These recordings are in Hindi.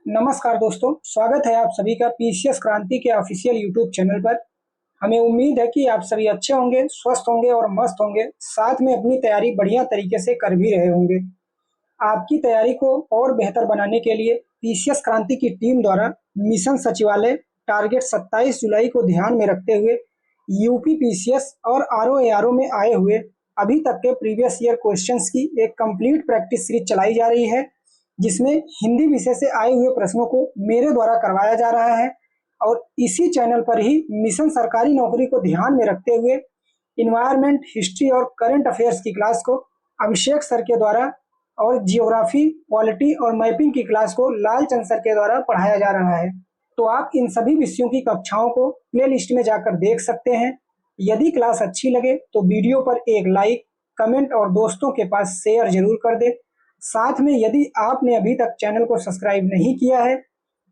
नमस्कार दोस्तों, स्वागत है आप सभी का पीसीएस क्रांति के ऑफिशियल यूट्यूब चैनल पर। हमें उम्मीद है कि आप सभी अच्छे होंगे, स्वस्थ होंगे और मस्त होंगे, साथ में अपनी तैयारी बढ़िया तरीके से कर भी रहे होंगे। आपकी तैयारी को और बेहतर बनाने के लिए पीसीएस क्रांति की टीम द्वारा मिशन सचिवालय टारगेट 27 जुलाई को ध्यान में रखते हुए यूपी पीसीएस और आरओ में आए हुए अभी तक के प्रीवियस ईयर क्वेश्चंस की एक कंप्लीट प्रैक्टिस सीरीज चलाई जा रही है, जिसमें हिंदी विषय से आए हुए प्रश्नों को मेरे द्वारा करवाया जा रहा है। और इसी चैनल पर ही मिशन सरकारी नौकरी को ध्यान में रखते हुए इन्वायरमेंट, हिस्ट्री और करंट अफेयर्स की क्लास को अभिषेक सर के द्वारा और जियोग्राफी, पॉलिटी और मैपिंग की क्लास को लालचंद सर के द्वारा पढ़ाया जा रहा है। तो आप इन सभी विषयों की कक्षाओं को प्ले लिस्ट में जाकर देख सकते हैं। यदि क्लास अच्छी लगे तो वीडियो पर एक लाइक, कमेंट और दोस्तों के पास शेयर जरूर कर दे। साथ में यदि आपने अभी तक चैनल को सब्सक्राइब नहीं किया है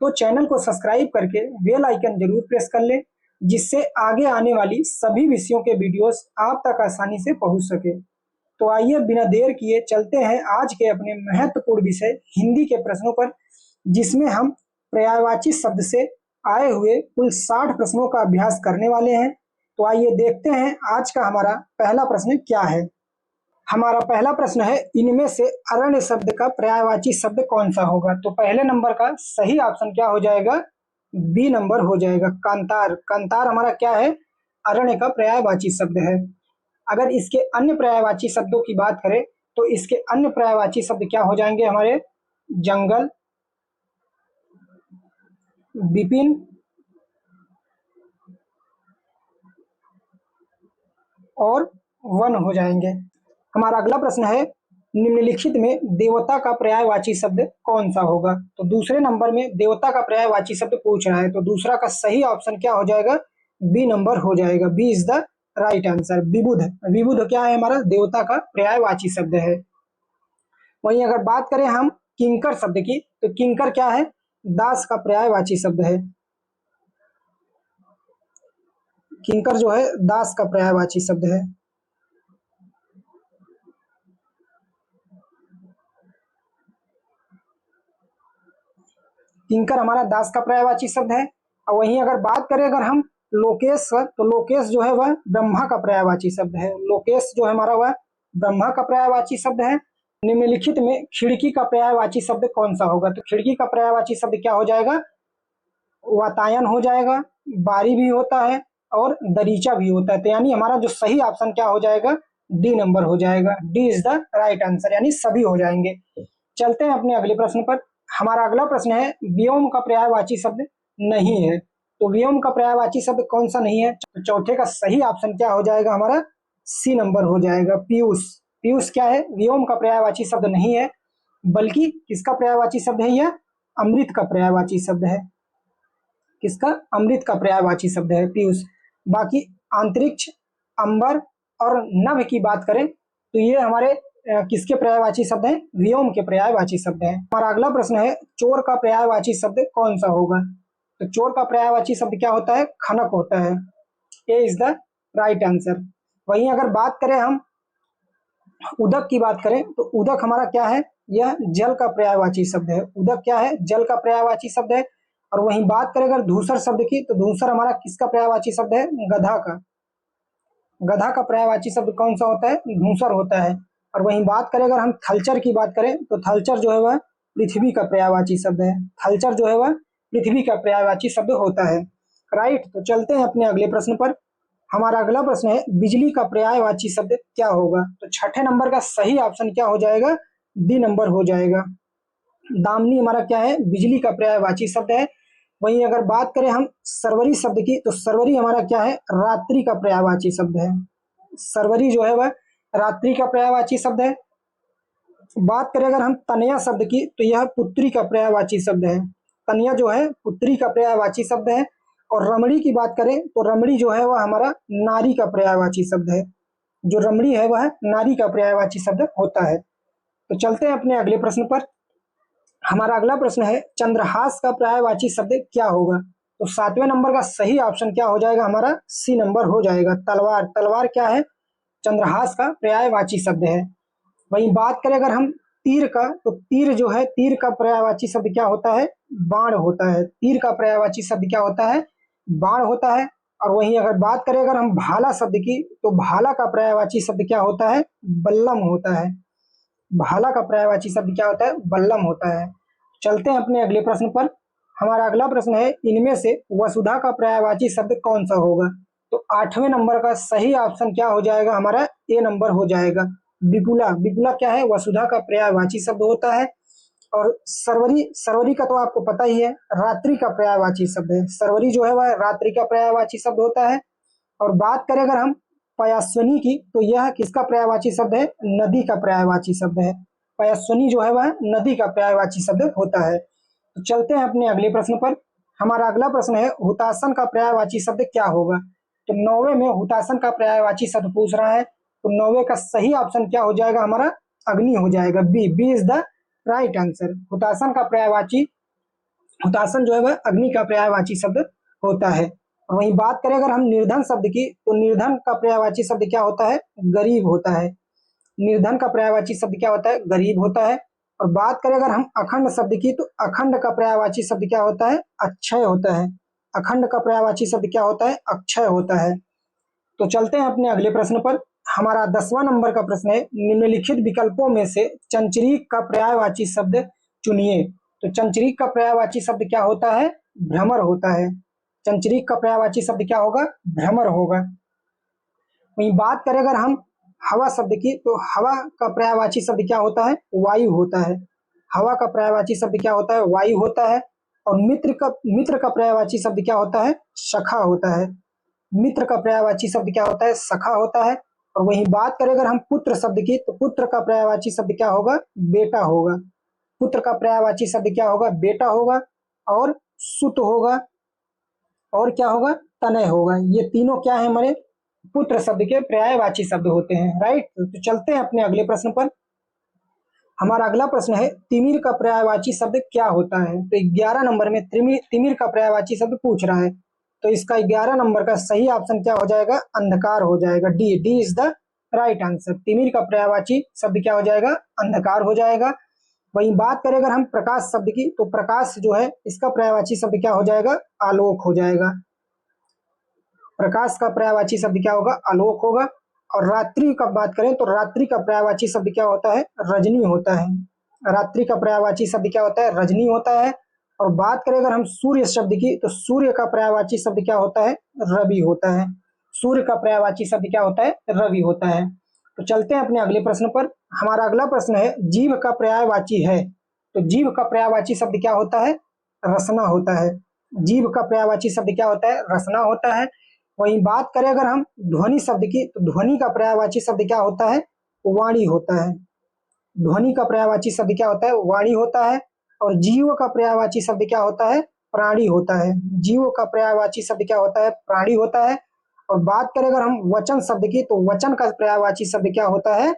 तो चैनल को सब्सक्राइब करके बेल आइकन जरूर प्रेस कर लें, जिससे आगे आने वाली सभी विषयों के वीडियोस आप तक आसानी से पहुंच सके। तो आइए बिना देर किए चलते हैं आज के अपने महत्वपूर्ण विषय हिंदी के प्रश्नों पर, जिसमें हम पर्यायवाची शब्द से आए हुए कुल 60 प्रश्नों का अभ्यास करने वाले हैं। तो आइए देखते हैं आज का हमारा पहला प्रश्न क्या है। हमारा पहला प्रश्न है, इनमें से अरण्य शब्द का पर्यायवाची शब्द कौन सा होगा। तो पहले नंबर का सही ऑप्शन क्या हो जाएगा? बी नंबर हो जाएगा, कांतार। कांतार हमारा क्या है? अरण्य का पर्यायवाची शब्द है। अगर इसके अन्य पर्यायवाची शब्दों की बात करें तो इसके अन्य पर्यायवाची शब्द क्या हो जाएंगे हमारे? जंगल, विपिन और वन हो जाएंगे। हमारा अगला प्रश्न है, निम्नलिखित में देवता का पर्यायवाची शब्द कौन सा होगा। तो दूसरे नंबर में देवता का पर्यायवाची शब्द पूछ रहा है, तो दूसरा का सही ऑप्शन क्या हो जाएगा? बी नंबर हो जाएगा। B is the right answer. विबुध, विबुध क्या है हमारा? देवता का पर्यायवाची शब्द है। वहीं अगर बात करें हम किंकर शब्द की, तो किंकर क्या है? दास का पर्यायवाची शब्द है। किंकर जो है दास का पर्यायवाची शब्द है। किंकर हमारा दास का पर्यायवाची शब्द है। और वहीं अगर बात करें अगर हम लोकेश, तो लोकेश जो है वह ब्रह्मा का पर्यायवाची शब्द है। लोकेश जो है हमारा वह ब्रह्मा का पर्यायवाची शब्द है। निम्नलिखित में खिड़की का पर्यायवाची शब्द कौन सा होगा। तो खिड़की का पर्यायवाची शब्द क्या हो जाएगा? वातायन हो जाएगा। बारी भी होता है और दरीचा भी होता है। तो यानी हमारा जो सही ऑप्शन क्या हो जाएगा? डी नंबर हो जाएगा। D is the right answer, यानी सभी हो जाएंगे। चलते हैं अपने अगले प्रश्न पर। हमारा अगला प्रश्न है, व्योम का पर्यायवाची शब्द नहीं है। तो व्योम का पर्यायवाची शब्द कौन सा नहीं है? तो चौथे का सही ऑप्शन क्या हो जाएगा हमारा? सी नंबर हो जाएगा, पीयूष। पीयूष क्या है? व्योम का पर्यायवाची शब्द नहीं है, बल्कि किसका पर्यायवाची शब्द है? यह अमृत का पर्यायवाची शब्द है। किसका? अमृत का पर्यायवाची शब्द है पीयूष। बाकी अंतरिक्ष, अंबर और नभ की बात करें तो ये हमारे किसके पर्यायवाची शब्द हैं? व्योम के पर्यायवाची शब्द हैं। हमारा अगला प्रश्न है, चोर का पर्यायवाची शब्द कौन सा होगा। तो चोर का पर्यायवाची शब्द क्या होता है? खनक होता है। ए इज द राइट आंसर। वहीं अगर बात करें हम उदक की बात करें तो उदक हमारा क्या है? यह जल का पर्यायवाची शब्द है। उदक क्या है? जल का पर्यायवाची शब्द है। और वहीं बात करें अगर धूसर शब्द की, तो धूसर हमारा किसका पर्यायवाची शब्द है? गधा का। गधा का पर्यायवाची शब्द कौन सा होता है? धूसर होता है। और वहीं बात करें अगर हम थलचर की बात करें तो थलचर जो है वह पृथ्वी का पर्यायवाची शब्द है। थलचर जो है वह पृथ्वी का पर्यायवाची शब्द होता है। राइट। तो चलते हैं अपने अगले प्रश्न पर। हमारा अगला प्रश्न है, बिजली का पर्यायवाची शब्द क्या होगा। तो छठे नंबर का सही ऑप्शन क्या हो जाएगा? डी नंबर हो जाएगा। दामनी हमारा क्या है? बिजली का पर्यायवाची शब्द है। वहीं अगर बात करें हम सरवरी शब्द की, तो सरवरी हमारा क्या है? रात्रि का पर्यायवाची शब्द है। सरवरी जो है वह रात्रि का पर्यायवाची शब्द है। बात करें अगर हम तनया शब्द की, तो यह पुत्री का पर्यायवाची शब्द है। तनया जो है पुत्री का पर्यायवाची शब्द है। और रमणी की बात करें तो रमणी जो है वह हमारा नारी का पर्यायवाची शब्द है। जो रमणी है वह नारी का पर्यायवाची शब्द होता है। तो चलते हैं अपने अगले प्रश्न पर। हमारा अगला प्रश्न है, चंद्रहास का पर्यायवाची शब्द क्या होगा। तो 7वें नंबर का सही ऑप्शन क्या हो जाएगा हमारा? सी नंबर हो जाएगा, तलवार। तलवार क्या है? चंद्रहास का पर्यायवाची शब्द है। वहीं बात करें अगर हम तीर का, तो तीर जो है, तीर का पर्यायवाची शब्द क्या होता है? बाण होता है। तीर का पर्यायवाची शब्द क्या होता है? बाण होता है। और वहीं अगर बात करें अगर हम भाला शब्द की, तो भाला का पर्यायवाची शब्द क्या होता है? बल्लम होता है। भाला का पर्यायवाची शब्द क्या होता है? बल्लम होता है। चलते हैं अपने अगले प्रश्न पर। हमारा अगला प्रश्न है, इनमें से वसुधा का पर्यायवाची शब्द कौन सा होगा? तो 8वें नंबर का सही ऑप्शन क्या हो जाएगा? हमारा ए नंबर हो जाएगा, विपुला। विपुला क्या है? वसुधा का पर्यायवाची शब्द होता है। और सरवरी, सरवरी का तो आपको पता ही है, रात्रि का पर्यायवाची शब्द है। सरवरी जो है वह रात्रि का पर्यायवाची शब्द होता है। और बात करें अगर हम पयास्विनी की, तो यह किसका पर्यायवाची शब्द है? नदी का पर्यायवाची शब्द है। पयास्विनी जो है वह नदी का पर्यायवाची शब्द होता है। तो चलते हैं अपने अगले प्रश्न पर। हमारा अगला प्रश्न है, हुतासन का पर्यायवाची शब्द क्या होगा? तो 9वें में हुतासन का पर्यायवाची शब्द पूछ रहा है। तो 9वें का सही ऑप्शन क्या हो जाएगा? हमारा अग्नि हो जाएगा, B. B is the right answer. हुतासन का पर्यायवाची, हुतासन जो है वह अग्नि का पर्यायवाची शब्द होता है। वहीं बात करें अगर हम निर्धन शब्द की, तो निर्धन का पर्यायवाची शब्द क्या होता है? गरीब होता है। निर्धन का पर्यायवाची शब्द क्या होता है? गरीब होता है। और बात करें अगर हम अखंड शब्द की, तो अखंड का पर्यायवाची शब्द क्या होता है? अक्षय होता है। अखंड का पर्यायवाची शब्द क्या होता है? अक्षय होता है। तो चलते हैं अपने अगले प्रश्न पर। हमारा 10वां नंबर का प्रश्न है, निम्नलिखित विकल्पों में से चंचरीक का पर्यायवाची शब्द चुनिए। तो चंचरीक का पर्यायवाची शब्द क्या होता है? भ्रमर होता है। चंचरीक का पर्यायवाची शब्द क्या होगा? भ्रमर होगा। वहीं बात करें अगर हम हवा शब्द की, तो हवा का पर्यायवाची शब्द क्या होता है? वायु होता है। हवा का पर्यायवाची शब्द क्या होता है? वायु होता है। और मित्र का पर्यायवाची शब्द क्या होता है? सखा होता है। मित्र का पर्यायवाची शब्द क्या होता है? सखा होता है। और वहीं बात करें अगर हम पुत्र शब्द की, तो पुत्र का पर्यायवाची शब्द क्या होगा? बेटा होगा। पुत्र का पर्यायवाची शब्द क्या होगा? बेटा होगा। और सुत होगा, और क्या होगा? तनय होगा। ये तीनों क्या है? हमारे पुत्र शब्द के पर्यायवाची शब्द होते हैं, राइट। तो चलते हैं अपने अगले प्रश्न पर। हमारा अगला प्रश्न है, तिमिर का पर्यायवाची शब्द क्या होता है? तो 11 नंबर में तिमिर का पर्यायवाची शब्द पूछ रहा है। तो इसका 11 नंबर का सही ऑप्शन क्या हो जाएगा? अंधकार हो जाएगा, D. D is the right answer. तिमिर का पर्यायवाची शब्द क्या हो जाएगा? अंधकार हो जाएगा। वहीं बात करें अगर हम प्रकाश शब्द की, तो प्रकाश जो है इसका पर्यायवाची शब्द क्या हो जाएगा? आलोक हो जाएगा। प्रकाश का पर्यायवाची शब्द क्या होगा? आलोक होगा। और रात्रि का बात करें, तो रात्रि का पर्यायवाची शब्द क्या होता है? रजनी होता है। रात्रि का पर्यायवाची शब्द क्या होता है? रजनी होता है। और बात करें अगर हम सूर्य शब्द की, तो सूर्य का पर्यायवाची शब्द क्या होता है? रवि होता है। सूर्य का पर्यायवाची शब्द क्या होता है? रवि होता है। तो चलते हैं अपने अगले प्रश्न पर। हमारा अगला प्रश्न है, जीव का पर्यायवाची है। तो जीव का पर्यायवाची शब्द क्या होता है? रसना होता है। जीव का पर्यायवाची शब्द क्या होता है? रसना होता है। वहीं बात करें अगर हम ध्वनि शब्द की, तो ध्वनि का पर्यायवाची शब्द क्या होता है? वाणी होता है। ध्वनि का पर्यायवाची शब्द क्या होता है? वाणी होता है। और जीव का पर्यायवाची शब्द क्या होता है? प्राणी होता है। जीव का पर्यायवाची शब्द क्या होता है? प्राणी होता है। और बात करें अगर हम वचन शब्द की, तो वचन का पर्यायवाची शब्द क्या होता है?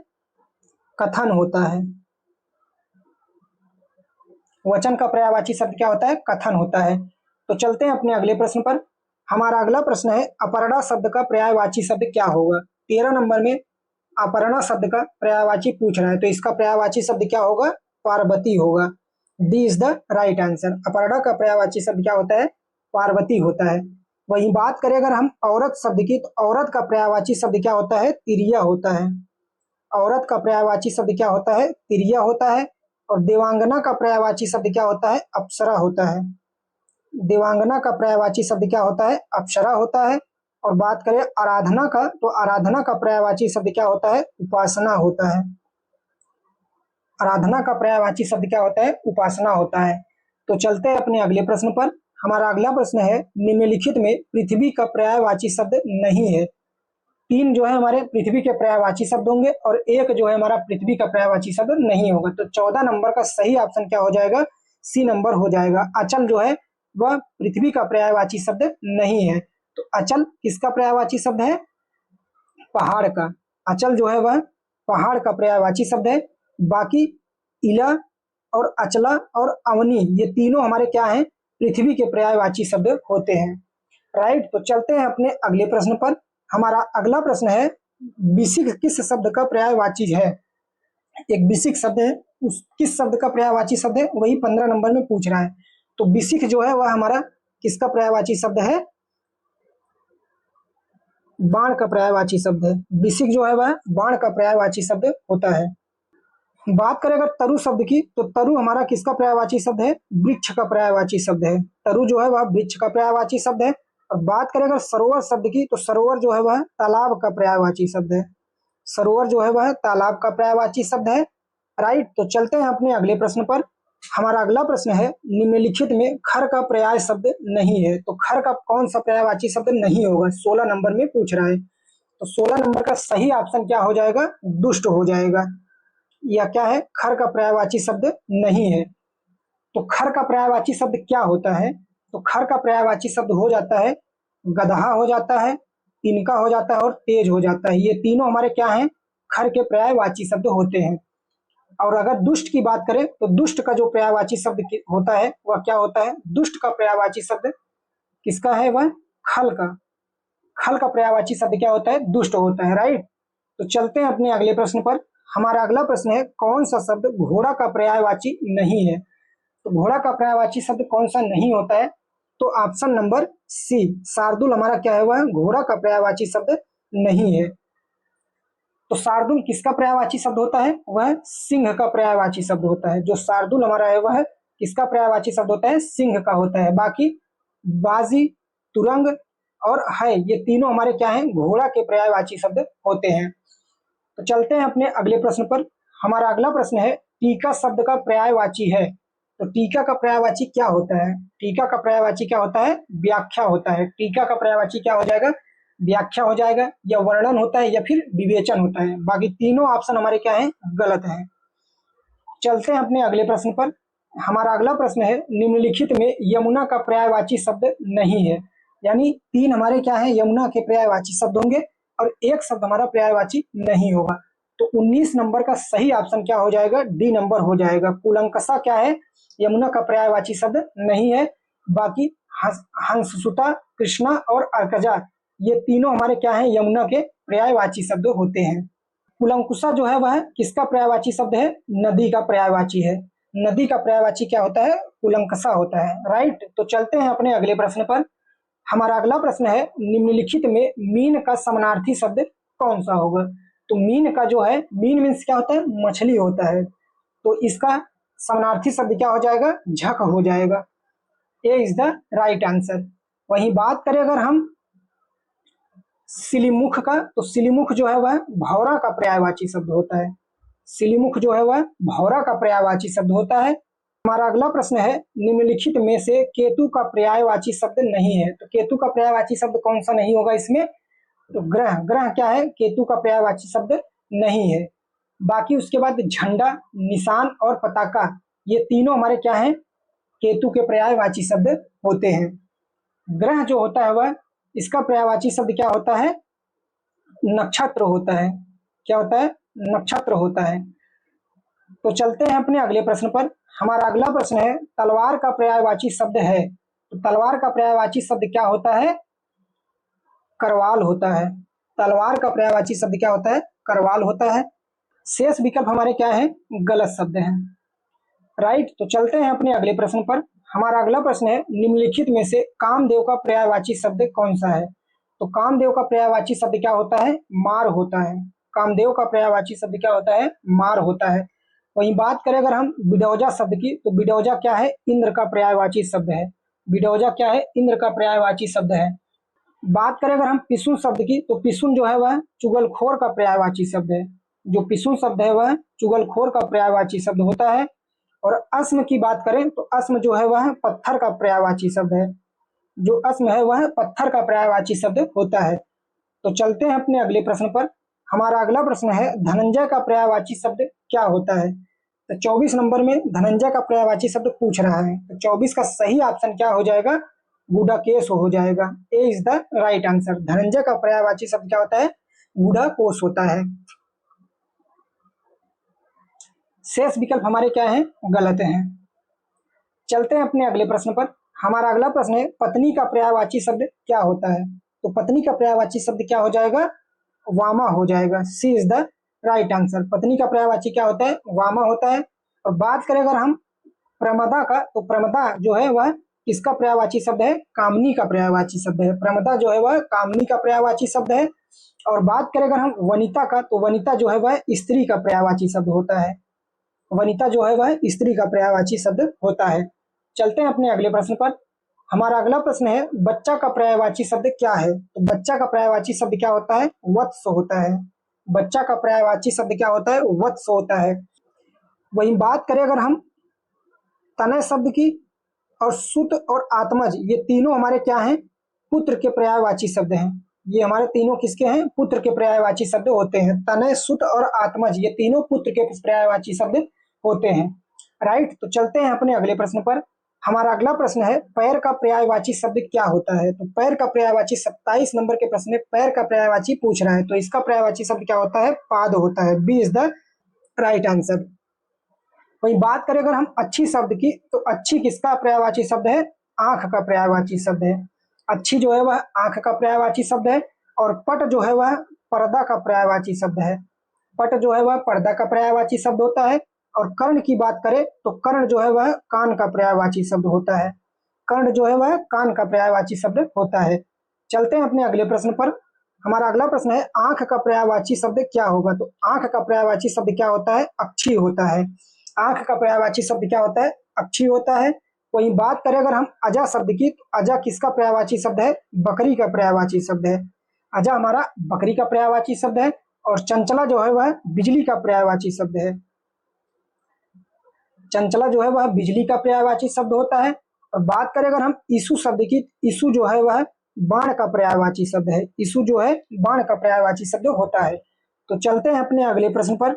कथन होता है। वचन का पर्यायवाची शब्द क्या होता है? कथन होता है। तो चलते हैं अपने अगले प्रश्न पर। हमारा अगला प्रश्न है, अपर्णा शब्द का पर्यायवाची शब्द क्या होगा? 13 नंबर में अपर्णा शब्द का पर्यायवाची पूछ रहा है। तो इसका पर्यायवाची शब्द क्या होगा? पार्वती होगा। D is the right answer. Aparna का पर्यायवाची शब्द क्या होता है? पार्वती होता है। वहीं बात करें अगर हम औरत शब्द की, तो औरत का पर्यायवाची शब्द क्या होता है? तिरिया होता है। औरत का पर्यायवाची शब्द क्या होता है? तिरिया होता है। और देवांगना का पर्यायवाची शब्द क्या होता है? अप्सरा होता है। देवांगना का पर्यायवाची शब्द क्या होता है? अप्सरा होता है। और बात करें आराधना का, तो आराधना का पर्यायवाची शब्द क्या होता है? उपासना होता है। आराधना का पर्यायवाची शब्द क्या होता है? उपासना होता है। तो चलते हैं अपने अगले प्रश्न पर। हमारा अगला प्रश्न है, निम्नलिखित में पृथ्वी का पर्यायवाची शब्द नहीं है। 3 जो है हमारे पृथ्वी के पर्यायवाची शब्द होंगे, और 1 जो है हमारा पृथ्वी का पर्यायवाची शब्द नहीं होगा। तो 14 नंबर का सही ऑप्शन क्या हो जाएगा? सी नंबर हो जाएगा। अचल जो है वह पृथ्वी का पर्यायवाची शब्द नहीं है। तो अचल किसका पर्यायवाची शब्द है? पहाड़ का। अचल जो है वह पहाड़ का पर्यायवाची शब्द है। बाकी इला और अचला और अवनी, ये तीनों हमारे क्या हैं? पृथ्वी के पर्यायवाची शब्द होते हैं, राइट। तो चलते हैं अपने अगले प्रश्न पर। हमारा अगला प्रश्न है, बिसिक किस शब्द का पर्यायवाची है? एक बिसिक शब्द है, उस किस शब्द का पर्यायवाची शब्द है, वही 15 नंबर में पूछ रहा है। तो बिसिक जो है वह हमारा किसका पर्यायवाची शब्द है, बाण का पर्यायवाची शब्द है। बिसिक जो है वह बाण का पर्यायवाची शब्द होता है। बात करें अगर तरु शब्द की, तो तरु हमारा किसका पर्यायवाची शब्द है, वृक्ष का पर्यायवाची शब्द है। तरु जो है वह वृक्ष का पर्यायवाची शब्द है। और बात करें अगर सरोवर शब्द की, तो सरोवर जो है वह तालाब का पर्यायवाची शब्द है। सरोवर जो है वह तालाब का पर्यायवाची शब्द है। राइट, तो चलते हैं अपने अगले प्रश्न पर। हमारा अगला प्रश्न है, निम्नलिखित में खर का पर्याय शब्द नहीं है। तो खर का कौन सा पर्यायवाची शब्द नहीं होगा, 16 नंबर में पूछ रहा है। तो 16 नंबर का सही ऑप्शन क्या हो जाएगा, दुष्ट हो जाएगा। या क्या है, खर का पर्यायवाची शब्द नहीं है। तो खर का पर्यायवाची शब्द क्या होता है, तो खर का पर्यायवाची शब्द हो जाता है गदहा हो जाता है, तिनका हो जाता है और तेज हो जाता है। ये तीनों हमारे क्या हैं, खर के पर्यायवाची शब्द होते हैं। और अगर दुष्ट की बात करें, तो दुष्ट का जो पर्यायवाची शब्द होता है वह क्या होता है, दुष्ट का पर्यायवाची शब्द किसका है, वह खल का। खल का पर्यायवाची शब्द क्या होता है, दुष्ट होता है। राइट, तो चलते हैं अपने अगले प्रश्न पर। हमारा अगला प्रश्न है, कौन सा शब्द घोड़ा का पर्यायवाची नहीं है। तो घोड़ा का पर्यायवाची शब्द कौन सा नहीं होता है, तो ऑप्शन नंबर सी, शार्दुल हमारा क्या है, वह घोड़ा का पर्यायवाची शब्द नहीं है। तो शार्दुल किसका पर्यायवाची शब्द होता है, वह सिंह का पर्यायवाची शब्द होता है। जो शार्दुल हमारा है वह किसका पर्यायवाची शब्द होता है, सिंह का होता है। बाकी बाजी, तुरंग और है, ये तीनों हमारे क्या हैं, घोड़ा के पर्यायवाची शब्द होते हैं। तो चलते हैं अपने अगले प्रश्न पर। हमारा अगला प्रश्न है, टीका शब्द का पर्यायवाची है। तो टीका का पर्यायवाची क्या होता है, टीका का पर्यायवाची क्या होता है, व्याख्या होता है। टीका का पर्यायवाची क्या हो जाएगा, व्याख्या हो जाएगा, या वर्णन होता है, या फिर विवेचन होता है। बाकी तीनों ऑप्शन हमारे क्या हैं, गलत हैं। चलते हैं अपने अगले प्रश्न पर। हमारा अगला प्रश्न है, निम्नलिखित में यमुना का पर्यायवाची शब्द नहीं है। यानी तीन हमारे क्या है, यमुना के पर्यायवाची शब्द होंगे और एक शब्द हमारा पर्यायवाची नहीं होगा। तो 19 नंबर का सही ऑप्शन क्या हो जाएगा, डी नंबर हो जाएगा। कुलंकषा क्या है, यमुना का पर्यायवाची शब्द नहीं है। बाकी हंससुता, कृष्णा और अर्कजा, ये तीनों हमारे क्या है, यमुना के पर्यायवाची शब्द होते हैं। कुलंकुशा जो है वह किसका पर्यायवाची शब्द है, नदी का पर्यायवाची है। नदी का पर्यायवाची क्या होता है, कुलंकषा होता है। राइट, तो चलते हैं अपने अगले प्रश्न पर। हमारा अगला प्रश्न है, निम्नलिखित में मीन का समानार्थी शब्द कौन सा होगा। तो मीन का जो है, मीन मीन्स क्या होता है, मछली होता है। तो इसका समानार्थी शब्द क्या हो जाएगा, झक हो जाएगा। A is the right answer. वहीं बात करें अगर हम सिलीमुख का, तो सिलीमुख जो है वह भौरा का पर्यायवाची शब्द होता है। सिलीमुख जो है वह भौरा का पर्यायवाची शब्द होता है। हमारा अगला प्रश्न है, निम्नलिखित में से केतु का पर्यायवाची शब्द नहीं है। तो केतु का पर्यायवाची शब्द कौन सा नहीं होगा इसमें, तो ग्रह। ग्रह क्या है, केतु का पर्यायवाची शब्द नहीं है। बाकी उसके बाद झंडा, निशान और पताका, ये तीनों हमारे क्या हैं, केतु के पर्यायवाची शब्द होते हैं। ग्रह जो होता है वह, इसका पर्यायवाची शब्द क्या होता है, नक्षत्र होता है। क्या होता है, नक्षत्र होता है। तो चलते हैं अपने अगले प्रश्न पर। हमारा अगला प्रश्न है, तलवार का पर्यायवाची शब्द है। तो तलवार का पर्यायवाची शब्द क्या होता है, करवाल होता है। तलवार का पर्यायवाची शब्द क्या होता है, करवाल होता है। शेष विकल्प हमारे क्या है, गलत शब्द हैं। राइट, तो चलते हैं अपने अगले प्रश्न पर। हमारा अगला प्रश्न है, निम्नलिखित में से कामदेव का पर्यायवाची शब्द कौन सा है। तो कामदेव का पर्यायवाची शब्द क्या होता है, मार होता है। कामदेव का पर्यायवाची शब्द क्या होता है, मार होता है। वहीं बात करें अगर हम बिडौजा शब्द की, तो बिडौजा क्या है, इंद्र का पर्यायवाची शब्द है। बिडौजा क्या है, इंद्र का पर्यायवाची शब्द है। बात करें अगर हम पिसुन शब्द की, तो पिसुन जो है वह चुगलखोर का पर्यायवाची शब्द है। जो पिसुन शब्द है वह चुगलखोर का पर्यायवाची शब्द होता है। और अस्म की बात करें, तो अस्म जो है वह पत्थर का पर्यायवाची शब्द है। जो अस्म है वह पत्थर का पर्यायवाची शब्द होता है। तो चलते हैं अपने अगले प्रश्न पर। हमारा अगला प्रश्न है, धनंजय का पर्यायवाची शब्द क्या होता है। तो 24 नंबर में धनंजय का पर्यायवाची शब्द पूछ रहा है। तो 24 का सही ऑप्शन क्या हो जाएगा, गुडाकेश हो जाएगा। A is the right answer. धनंजय का पर्यायवाची शब्द क्या होता है, गुडाकोश होता है। शेष विकल्प हमारे क्या हैं, गलत हैं। चलते हैं अपने अगले प्रश्न पर। हमारा अगला प्रश्न है, पत्नी का पर्यायवाची शब्द क्या होता है। तो पत्नी का पर्यायवाची शब्द क्या हो जाएगा, वामा हो जाएगा। सी इज द राइट आंसर। पत्नी का पर्यायवाची क्या होता है, वामा होता है। और बात करें अगर हम प्रमदा का, तो प्रमदा जो है वह किसका पर्यायवाची शब्द है? कामनी का पर्यायवाची शब्द है। प्रमदा जो है वह कामनी का पर्यायवाची शब्द है। और बात करें अगर हम वनिता का, तो वनिता जो है वह स्त्री का पर्यायवाची शब्द होता है। वनिता जो है वह स्त्री का पर्यायवाची शब्द होता है। चलते हैं अपने अगले प्रश्न पर। हमारा अगला प्रश्न है, बच्चा का पर्यायवाची शब्द क्या है? तो बच्चा का पर्यायवाची शब्द क्या होता है? वत्स होता है। बच्चा का पर्यायवाची शब्द क्या होता है? वत्स होता है। वहीं बात करें अगर हम तनय शब्द की, और सुत और आत्मज, ये तीनों हमारे क्या हैं? पुत्र के पर्यायवाची शब्द हैं। ये हमारे तीनों किसके हैं? पुत्र के पर्यायवाची शब्द होते हैं। तनय, सुत और आत्मज, ये तीनों पुत्र के पर्यायवाची शब्द होते हैं। राइट, तो चलते हैं अपने अगले प्रश्न पर। हमारा अगला प्रश्न है, पैर का पर्यायवाची शब्द क्या होता है? तो पैर का पर्यायवाची 27 नंबर के प्रश्न में पैर का पर्यायवाची पूछ रहा है, तो इसका पर्यायवाची शब्द क्या होता है? पाद होता है। B is the right answer. वही बात करें अगर हम अच्छी शब्द की, तो अच्छी किसका पर्यायवाची शब्द है? आंख का पर्यायवाची शब्द है। अच्छी जो है वह आंख का पर्यायवाची शब्द है। और पट जो है वह पर्दा का पर्यायवाची शब्द है। पट जो है वह पर्दा का पर्यायवाची शब्द होता है। और कर्ण की बात करें, तो कर्ण जो है वह कान का पर्यायवाची शब्द होता है। कर्ण जो है वह कान का पर्यायवाची शब्द होता है। चलते हैं अपने अगले प्रश्न पर। हमारा अगला प्रश्न है, आंख का पर्यायवाची शब्द क्या होगा? तो आंख का पर्यायवाची शब्द क्या होता है? अक्षी होता है। आंख का पर्यायवाची शब्द क्या होता है? अक्षी होता है। वहीं बात करें अगर हम अजा शब्द की, तो अजा किसका पर्यायवाची शब्द है? बकरी का पर्यायवाची शब्द है। अजा हमारा बकरी का पर्यायवाची शब्द है। और चंचला जो है वह बिजली का पर्यायवाची शब्द है। चंचला जो है वह बिजली का पर्यायवाची शब्द होता है। और बात करें अगर हम ईसु शब्द की, ईसु जो है वह बाण का पर्यायवाची शब्द है। ईसु जो है बाण का पर्यायवाची शब्द होता है। तो चलते हैं अपने अगले प्रश्न पर।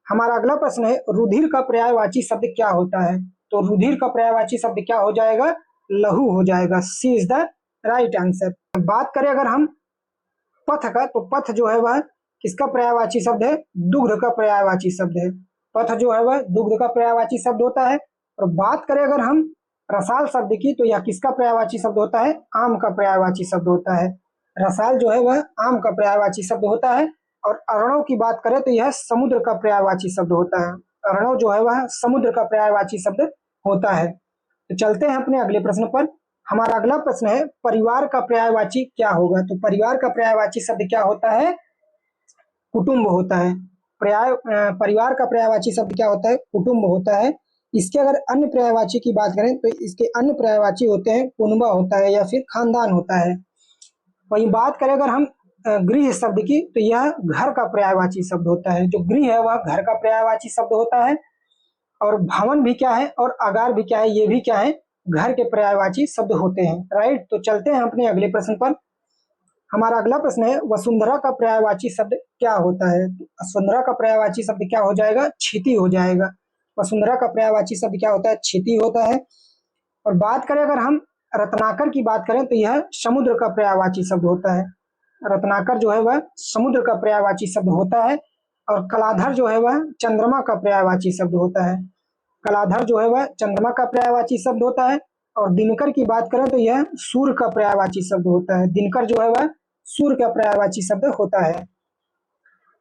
हमारा अगला प्रश्न है, रुधिर का पर्यायवाची शब्द क्या होता है? तो रुधिर का पर्यायवाची शब्द क्या हो जाएगा? लहू हो जाएगा। सी इज द राइट आंसर। बात करें अगर हम पथ का, तो पथ जो है वह किसका पर्यायवाची शब्द है? दुग्ध का पर्यायवाची शब्द है। पथ जो है वह दुग्ध का पर्यायवाची शब्द होता है। और बात करें अगर हम रसाल शब्द की, तो यह किसका पर्यायवाची शब्द होता है? आम का पर्यायवाची शब्द होता है। रसाल जो है वह आम का पर्यायवाची शब्द होता है। और अर्णव की बात करें, तो यह समुद्र का पर्यायवाची शब्द होता है। अर्णव जो है वह समुद्र का पर्यायवाची शब्द होता है। तो चलते हैं अपने अगले प्रश्न पर। हमारा अगला प्रश्न है, परिवार का पर्यायवाची क्या होगा? तो परिवार का पर्यायवाची शब्द क्या होता है? कुटुंब होता है। परिवार का पर्यायवाची शब्द क्या होता है? कुटुंब होता है। इसके अगर अन्य पर्यायवाची की बात करें, तो इसके अन्य पर्यायवाची होते हैं, कुनबा होता है या फिर खानदान होता है। वहीं बात करें अगर हम गृह शब्द की, तो यह घर का पर्यायवाची शब्द होता है। जो गृह है वह घर का पर्यायवाची शब्द होता है। और भवन भी क्या है और अगार भी क्या है? ये भी क्या है? घर के पर्यायवाची शब्द होते हैं। राइट, तो चलते हैं अपने अगले प्रश्न पर। हमारा अगला प्रश्न है, वसुंधरा का पर्यायवाची शब्द क्या होता है? तो वसुंधरा का पर्यायवाची शब्द क्या हो जाएगा? क्षिति हो जाएगा। वसुंधरा का पर्यायवाची शब्द क्या होता है? क्षिति होता है। और बात करें अगर हम रत्नाकर की बात करें, तो यह समुद्र का पर्यायवाची शब्द होता है। रत्नाकर जो है वह समुद्र का पर्यायवाची शब्द होता है। और कलाधर जो है वह चंद्रमा का पर्यायवाची शब्द होता है। कलाधर जो है वह चंद्रमा का पर्यायवाची शब्द होता है। और दिनकर की बात करें, तो यह सूर्य का पर्यायवाची शब्द होता है। दिनकर जो है वह सूर्य का पर्यायवाची शब्द होता है।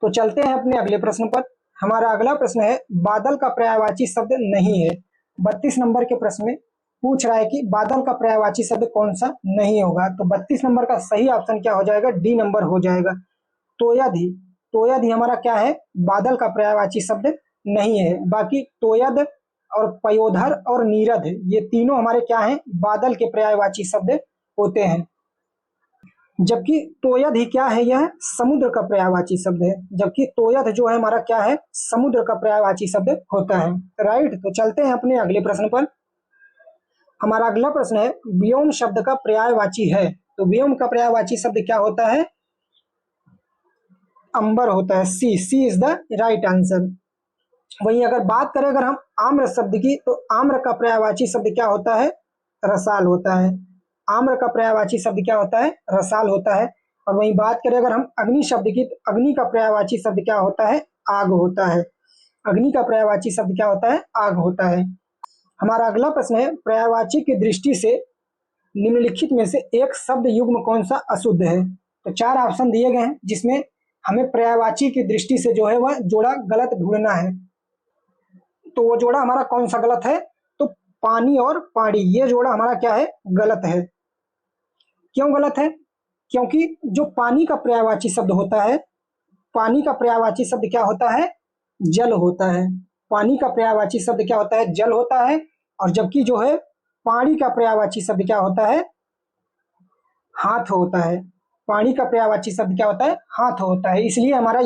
तो चलते हैं अपने अगले प्रश्न पर। हमारा अगला प्रश्न है, बादल का पर्यायवाची शब्द नहीं है। 32 नंबर के प्रश्न में पूछ रहा है कि बादल का पर्यायवाची शब्द कौन सा नहीं होगा? तो 32 नंबर का सही ऑप्शन क्या हो जाएगा? डी नंबर हो जाएगा। तोयध। तोयध हमारा क्या है? बादल का पर्यायवाची शब्द नहीं है। बाकी तोयध और पयोधर और नीरद, ये तीनों हमारे क्या हैं? बादल के पर्यायवाची शब्द होते हैं। जबकि तोयध ही क्या है? यह समुद्र का पर्यायवाची शब्द है। जबकि तोयध जो है हमारा क्या है? समुद्र का पर्यायवाची शब्द होता है। राइट, तो चलते हैं अपने अगले प्रश्न पर। हमारा अगला प्रश्न है, व्योम शब्द का पर्यायवाची है। तो व्योम का पर्यायवाची शब्द क्या होता है? अंबर होता है। सी इज द राइट आंसर। वहीं अगर बात करें अगर हम आम्र शब्द की, तो आम्र का पर्यायवाची शब्द क्या होता है? रसाल होता है। आम्र का पर्यायवाची शब्द क्या होता है? रसाल होता है। और वहीं बात करें अगर हम अग्नि शब्द की, तो अग्नि का पर्यायवाची शब्द क्या होता है? आग होता है। अग्नि का पर्यायवाची शब्द क्या होता है? आग होता है। हमारा अगला प्रश्न है, पर्यायवाची की दृष्टि से निम्नलिखित में से एक शब्द युग्म कौन सा अशुद्ध है? तो 4 ऑप्शन दिए गए हैं, जिसमें हमें पर्यायवाची की दृष्टि से जो है वह जोड़ा गलत ढूंढना है। तो वो जोड़ा हमारा कौन सा गलत है? तो पानी और पाड़ी, ये जोड़ा हमारा क्या है? गलत है। क्यों गलत है? क्योंकि जो पानी का पर्यायवाची शब्द होता है, पानी का पर्यायवाची शब्द क्या होता है? जल होता है। पानी का पर्यायवाची शब्द क्या होता है? जल होता है। और जबकि जो है पानी का पर्यायवाची शब्द क्या होता है? हाथ होता है। पानी का पर्यायवाची शब्द क्या होता है? हाथ होता है। इसलिए हमारा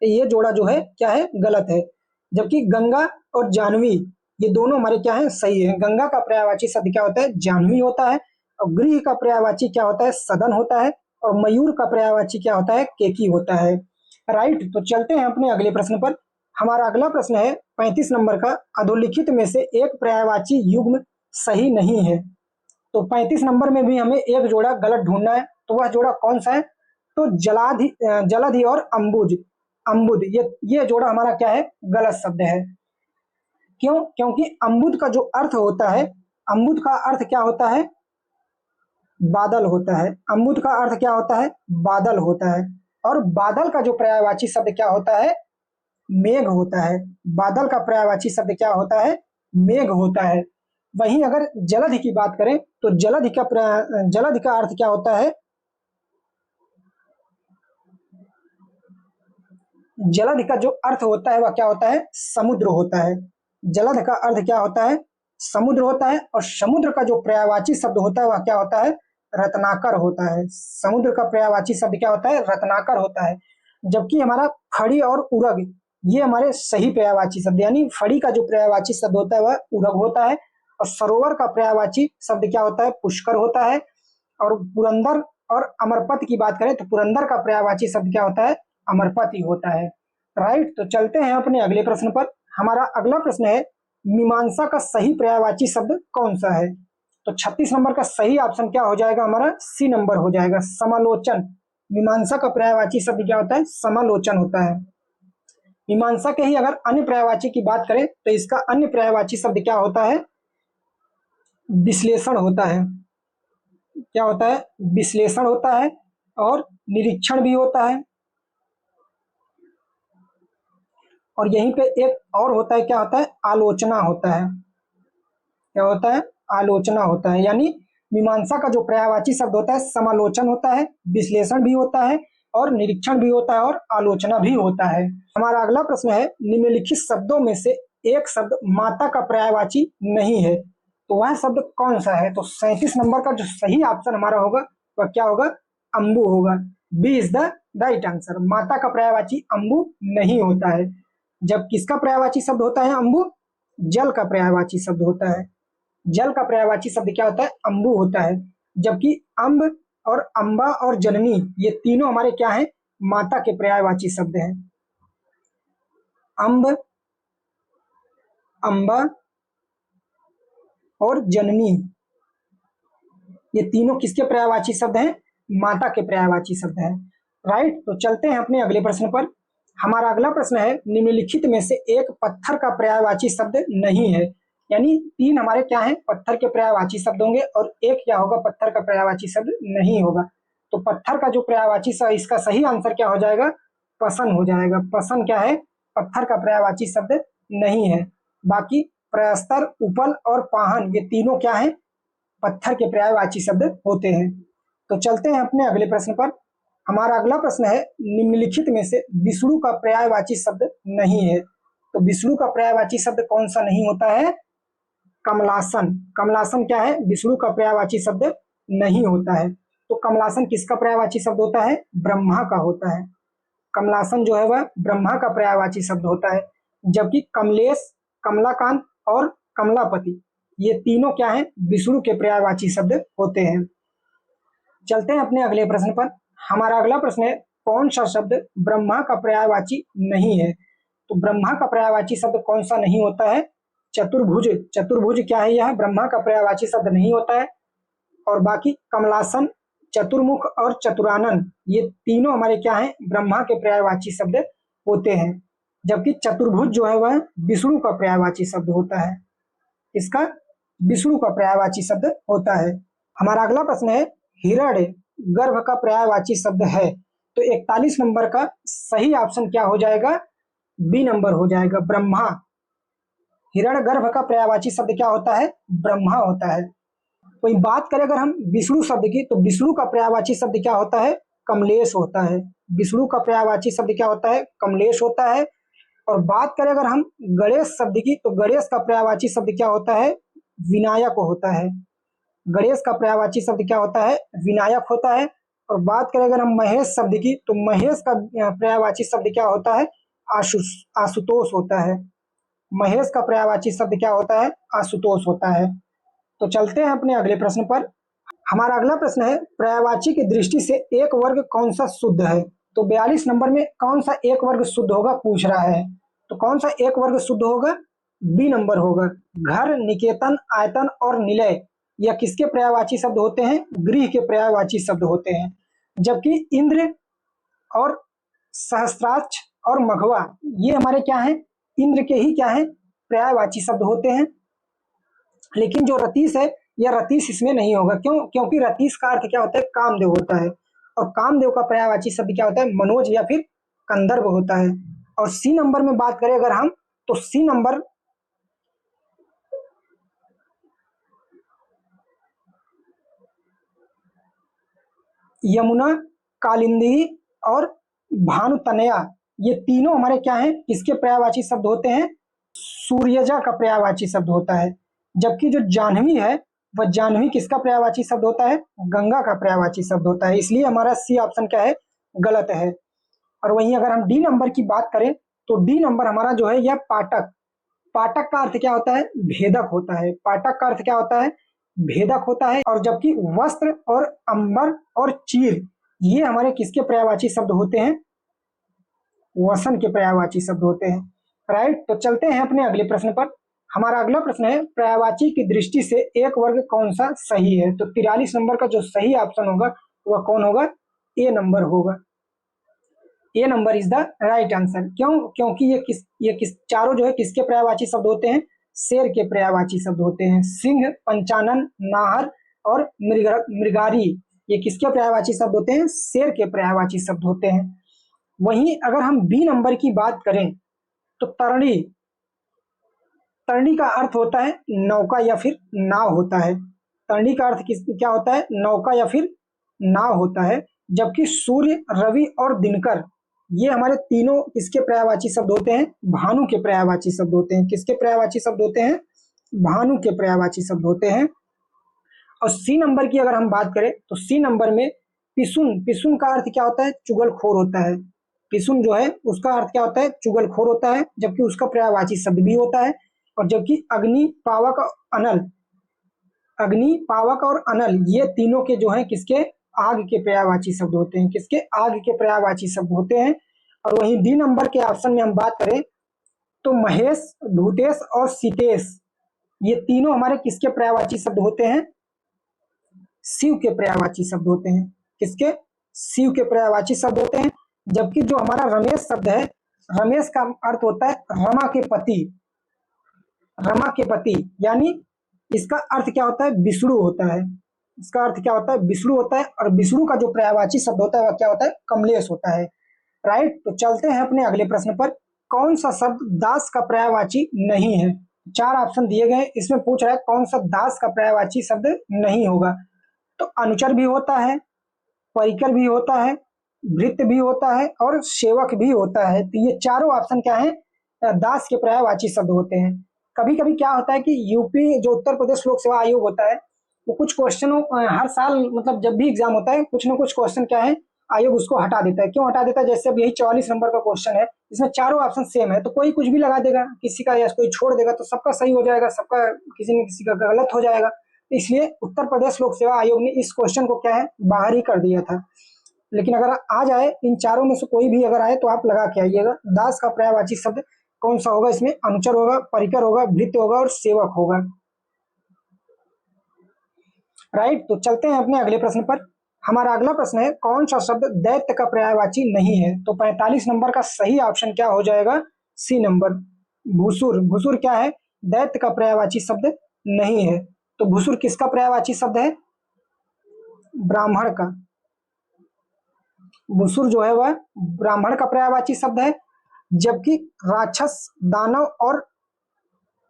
ये जोड़ा जो है क्या है? गलत है। जबकि गंगा और जाह्नवी, ये दोनों हमारे क्या है? सही है। गंगा का पर्यायवाची शब्द क्या होता है? जाह्नवी होता है। और गृह का पर्यायवाची क्या होता है? सदन होता है। और मयूर का पर्यायवाची क्या होता है? केकी होता है। राइट, तो चलते हैं अपने अगले प्रश्न पर। हमारा अगला प्रश्न है 35 नंबर का, अधोलिखित में से एक पर्यायवाची युग्म सही नहीं है। तो 35 नंबर में भी हमें एक जोड़ा गलत ढूंढना है। तो वह जोड़ा कौन सा है? तो जलधि और अम्बुज, अम्बुद, ये जोड़ा हमारा क्या है? गलत शब्द है। क्यों? क्योंकि अम्बुद का जो अर्थ होता है, अम्बुद का अर्थ क्या होता है? बादल होता है। अम्बुद का अर्थ क्या होता है? बादल होता है। और बादल का जो पर्यायवाची शब्द क्या होता है? मेघ होता है। बादल का पर्यायवाची शब्द क्या होता है? मेघ होता है। वहीं अगर जलधि की बात करें तो जलधि का अर्थ क्या होता है? जलधि का जो अर्थ होता है वह क्या होता है? समुद्र होता है। जलध का अर्थ क्या होता है? समुद्र होता है। और समुद्र का जो पर्यायवाची शब्द होता है वह क्या होता है? रत्नाकर होता है। समुद्र का पर्यायवाची शब्द क्या होता है? रत्नाकर होता है। जबकि हमारा फड़ी और उरग, ये हमारे सही पर्यायवाची शब्द, यानी फड़ी का जो पर्यायवाची शब्द होता है वह उरग होता है। और सरोवर का पर्यायवाची शब्द क्या होता है? पुष्कर होता है। और पुरंदर और अमरपत की बात करें तो पुरंदर का पर्यायवाची शब्द क्या होता है? अमरपत ही होता है। राइट, तो चलते हैं अपने अगले प्रश्न पर। हमारा अगला प्रश्न है, मीमांसा का सही पर्यायवाची शब्द कौन सा है? तो 36 नंबर का सही ऑप्शन क्या हो जाएगा? हमारा सी नंबर हो जाएगा, समालोचन। मीमांसा का पर्यायवाची शब्द क्या होता है? समालोचन होता है। मीमांसा के ही अगर अन्य पर्यायवाची की बात करें तो इसका अन्य पर्यायवाची शब्द क्या होता है? विश्लेषण होता है। क्या होता है? विश्लेषण होता है। और निरीक्षण भी होता है। और यहीं पे एक और होता है, क्या होता है? आलोचना होता है। क्या होता है? आलोचना होता है। यानी मीमांसा का जो पर्यायवाची शब्द होता है समालोचन होता है, विश्लेषण भी होता है, और निरीक्षण भी होता है, और आलोचना भी होता है। हमारा अगला प्रश्न है, निम्नलिखित शब्दों में से एक शब्द माता का पर्यायवाची नहीं है, तो वह शब्द कौन सा है? तो 37 नंबर का जो सही ऑप्शन हमारा होगा वह क्या होगा? अम्बु होगा। B is the right answer. माता का पर्यायवाची अम्बु नहीं होता है। जब किसका पर्यायवाची शब्द होता है? अम्बु। जल का पर्यायवाची शब्द होता है। जल का पर्यायवाची शब्द क्या होता है? अम्बु होता है। जबकि अम्ब और अम्बा और जननी, ये तीनों हमारे क्या है? माता के पर्यायवाची शब्द हैं। अम्ब, अम्बा और जननी, ये तीनों किसके पर्यायवाची शब्द हैं? माता के पर्यायवाची शब्द हैं। राइट, तो चलते हैं अपने अगले प्रश्न पर। हमारा अगला प्रश्न है, निम्नलिखित में से एक पत्थर का पर्यायवाची शब्द नहीं है। यानी तीन हमारे क्या है? पत्थर के पर्यायवाची शब्द होंगे, और एक क्या होगा? पत्थर का पर्यायवाची शब्द नहीं होगा। तो पत्थर का जो पर्यायवाची शब्द, इसका सही आंसर क्या हो जाएगा? पसन हो जाएगा। पसन क्या है? पत्थर का पर्यायवाची शब्द नहीं है। बाकी प्रस्तर, उपल और पाहन, ये तीनों क्या है? पत्थर के पर्यायवाची शब्द होते हैं। तो चलते हैं अपने अगले प्रश्न पर। हमारा अगला प्रश्न है, निम्नलिखित में से विष्णु का पर्यायवाची शब्द नहीं है। तो विष्णु का पर्यायवाची शब्द कौन सा नहीं होता है? कमलासन। कमलासन क्या है? विष्णु का पर्यायवाची शब्द नहीं होता है। तो कमलासन किसका पर्यायवाची शब्द होता है? ब्रह्मा का होता है। कमलासन जो है वह ब्रह्मा का पर्यायवाची शब्द होता है। जबकि कमलेश, कमलाकांत और कमलापति, ये तीनों क्या है? विष्णु के पर्यायवाची शब्द होते हैं। चलते हैं अपने अगले प्रश्न पर। हमारा अगला प्रश्न है, कौन सा शब्द ब्रह्मा का पर्यायवाची नहीं है? तो ब्रह्मा का पर्यायवाची शब्द कौन सा नहीं होता है? चतुर्भुज। चतुर्भुज क्या है? यह ब्रह्मा का पर्यायवाची शब्द नहीं होता है। और बाकी कमलासन, चतुर्मुख और चतुरानन, ये तीनों हमारे क्या है? ब्रह्मा के पर्यायवाची शब्द होते हैं। जबकि चतुर्भुज जो है वह विष्णु का पर्यायवाची शब्द होता है। इसका विष्णु का पर्यायवाची शब्द होता है। हमारा अगला प्रश्न है, हिरण्य गर्भ का पर्यायवाची शब्द है। तो 41 नंबर का सही ऑप्शन क्या हो जाएगा? बी नंबर हो जाएगा, ब्रह्मा। हिरण्यगर्भ का पर्यायवाची शब्द क्या होता है? ब्रह्मा होता है। वही बात करें अगर हम विष्णु शब्द की, तो विष्णु का पर्यायवाची शब्द क्या होता है? कमलेश होता है। विष्णु का पर्यायवाची शब्द क्या होता है? कमलेश होता है। और बात करें अगर हम गणेश शब्द की, तो गणेश का पर्यायवाची शब्द क्या होता है? विनायक होता है। गणेश का पर्यायवाची शब्द क्या होता है? विनायक होता है। और बात करें अगर हम महेश शब्द की, तो महेश का पर्यायवाची शब्द क्या होता है? आशुतोष होता है। महेश का पर्यायवाची शब्द क्या होता है? आशुतोष होता है। तो चलते हैं अपने अगले प्रश्न पर। हमारा अगला प्रश्न है, पर्यायवाची की दृष्टि से एक वर्ग कौन सा शुद्ध है? तो 42 नंबर में कौन सा एक वर्ग शुद्ध होगा पूछ रहा है। तो कौन सा एक वर्ग शुद्ध होगा? बी नंबर होगा। घर, निकेतन, आयतन और निलय यह किसके पर्यायवाची शब्द होते हैं? गृह के पर्यायवाची शब्द होते हैं। जबकि इंद्र और सहस्त्राक्ष और मघवा ये हमारे क्या हैं? इंद्र के ही क्या है? पर्यायवाची शब्द होते हैं। लेकिन जो रतीश है, यह रतीश इसमें नहीं होगा। क्यों? क्योंकि रतीश का अर्थ क्या होता है? कामदेव होता है। और कामदेव का पर्यायवाची शब्द क्या होता है? मनोज या फिर कंदर्प होता है। और सी नंबर में बात करें अगर हम, तो सी नंबर यमुना, कालिंदी और भानुतनया ये तीनों हमारे क्या हैं? किसके पर्यायवाची शब्द होते हैं? सूर्यजा का पर्यायवाची शब्द होता है। जबकि जो जाह्नवी है, वह जाह्नवी किसका पर्यायवाची शब्द होता है? गंगा का पर्यायवाची शब्द होता है। इसलिए हमारा सी ऑप्शन क्या है? गलत है। और वहीं अगर हम डी नंबर की बात करें, तो डी नंबर हमारा जो है यह पाठक। पाठक का अर्थ क्या होता है? भेदक होता है। पाठक का अर्थ क्या होता है? भेदक होता है। और जबकि वस्त्र और अंबर और चीर ये हमारे किसके पर्यायवाची शब्द होते हैं? वसन के पर्यायवाची शब्द होते हैं। राइट। तो चलते हैं अपने अगले प्रश्न पर। हमारा अगला प्रश्न है, पर्यायवाची की दृष्टि से एक वर्ग कौन सा सही है? तो 43 नंबर का जो सही ऑप्शन होगा वह कौन होगा? ए नंबर होगा। A number is the right answer. क्यों? क्योंकि ये किस चारों जो है किसके पर्यायवाची शब्द होते हैं? शेर के पर्यायवाची शब्द होते हैं। सिंह, पंचानन, नाहर और मृगारी ये किसके पर्यायवाची शब्द होते हैं? शेर के पर्यायवाची शब्द होते हैं। वहीं अगर हम बी नंबर की बात करें, तो तरणी, तरणी का अर्थ होता है नौका या फिर नाव होता है। तरणी का अर्थ क्या होता है? नौका या फिर नाव होता है। जबकि सूर्य, रवि और दिनकर ये हमारे तीनों किसके पर्यायवाची शब्द होते हैं? भानु के पर्यायवाची शब्द होते हैं। किसके पर्यायवाची शब्द होते हैं? भानु के पर्यायवाची शब्द होते हैं। और सी नंबर की अगर हम बात करें, तो सी नंबर में पिसुन, पिसुन का अर्थ क्या होता है? चुगलखोर होता है। पिसुन जो है उसका अर्थ क्या होता है? चुगलखोर होता है। जबकि उसका पर्यायवाची शब्द भी होता है। और जबकि अग्नि, पावक और अनल, अग्नि, पावक और अनल ये तीनों के जो है किसके? आग के पर्यायवाची शब्द होते हैं। किसके? आग के पर्यायवाची शब्द होते हैं। और वहीं डी नंबर के ऑप्शन में हम बात करें, तो महेश, भूतेश और सीतेश ये तीनों हमारे किसके पर्यायवाची शब्द होते हैं? शिव के पर्यायवाची शब्द होते हैं। किसके? शिव के पर्यायवाची शब्द होते हैं। जबकि जो हमारा रमेश शब्द है, रमेश का अर्थ होता है रमा के पति। रमा के पति यानी इसका अर्थ क्या होता है? विष्णु होता है। इसका अर्थ क्या होता है? विष्णु होता है। और विष्णु का जो पर्यायवाची शब्द होता है वह क्या होता है? कमलेश होता है। राइट। तो चलते हैं अपने अगले प्रश्न पर। कौन सा शब्द दास का पर्यायवाची नहीं है? 4 ऑप्शन दिए गए, इसमें पूछ रहा है कौन सा दास का पर्यायवाची शब्द नहीं होगा। तो अनुचर भी होता है, परिकर भी होता है, भृत्य भी होता है और सेवक भी होता है। तो ये चारों ऑप्शन क्या है? दास के पर्यायवाची शब्द होते हैं। कभी कभी क्या होता है कि यूपी जो उत्तर प्रदेश लोक सेवा आयोग होता है, वो कुछ क्वेश्चनों हर साल मतलब जब भी एग्जाम होता है कुछ ना कुछ क्वेश्चन क्या है आयोग उसको हटा देता है। क्यों हटा देता है? जैसे अब यही 44 नंबर का क्वेश्चन है, इसमें चारों ऑप्शन सेम है, तो कोई कुछ भी लगा देगा, किसी का या कोई छोड़ देगा, तो सबका सही हो जाएगा, सबका किसी न किसी का गलत हो जाएगा। इसलिए उत्तर प्रदेश लोक सेवा आयोग ने इस क्वेश्चन को क्या है? बाहर ही कर दिया था। लेकिन अगर आ जाए इन चारों में से कोई भी अगर आए तो आप लगा के आइएगा। दास का पर्यायवाची शब्द कौन सा होगा? इसमें अनुचर होगा, परिकर होगा, भृत्य होगा और सेवक होगा। राइट। तो चलते हैं अपने अगले प्रश्न पर। हमारा अगला प्रश्न है, कौन सा शब्द दैत्य का पर्यायवाची नहीं है? तो 45 नंबर का सही ऑप्शन क्या हो जाएगा? सी नंबर, भूसुर। भूसुर क्या है? दैत्य का पर्यायवाची शब्द नहीं है। तो भूसुर किसका पर्यायवाची शब्द है? ब्राह्मण का। भूसुर जो है वह ब्राह्मण का पर्यायवाची शब्द है। जबकि राक्षस, दानव और